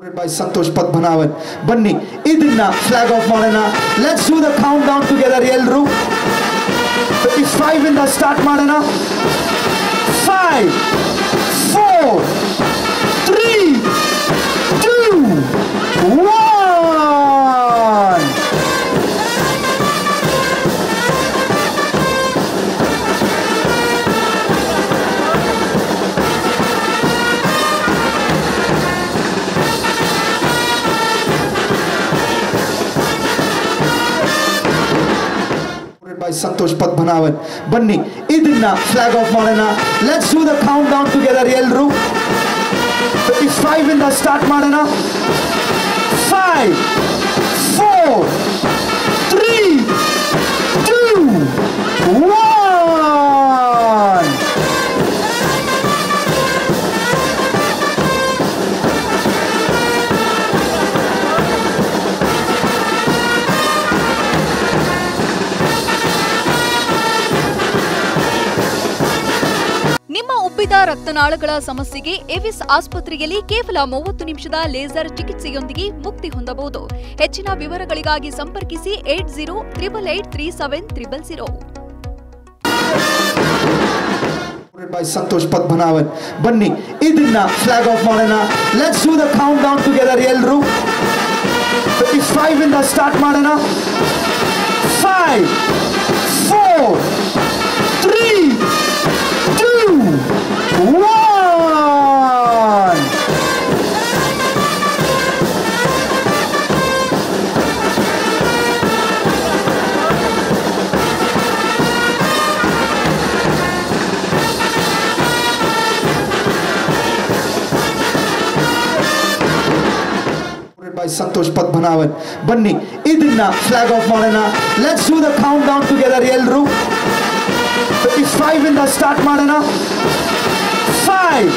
By Santosh Padmanabhan. Banni idinna flag off ಮಾಡೋಣ. Let's do the countdown together ಎಲ್ಲರೂ. 55 ಇಂದ start ಮಾಡೋಣ. 5 4 3 2 1 by Santosh Padmanabhan. Banni idinna flag off ಮಾಡೋಣ. Let's do the countdown together ಎಲ್ಲರೂ. 55 ಇಂದ start ಮಾಡೋಣ. 5 4 3 2 1 ನಿಮ್ಮ ಉಬ್ಬಿದ ರಕ್ತನಾಳಗಳ ಸಮಸ್ಯೆಗೆ ಎವಿಸ್ ಆಸ್ಪತ್ರೆಯಲ್ಲಿ ಕೇವಲ 30 ನಿಮಿಷದ ಲೇಸರ್ ಚಿಕಿತ್ಸೆಯೊಂದಿಗೆ ಮುಕ್ತಿ ಹೊಂದಬಹುದು. ಹೆಚ್ಚಿನ ವಿವರಗಳಿಗಾಗಿ ಸಂಪರ್ಕಿಸಿ 8088837300. by Santosh Padmanabhan. Banni idinna flag off ಮಾಡೋಣ. Let's do the countdown together ಎಲ್ಲರೂ. 55 ಇಂದ ಸ್ಟಾರ್ಟ್ ಮಾಡೋಣ. 5 4 3 2 1 by Santosh Padmanabhan. Banni idinna flag off ಮಾಡೋಣ. Let's do the countdown together ಎಲ್ಲರೂ. 55 ಇಂದ ಸ್ಟಾರ್ಟ್ ಮಾಡೋಣ. 5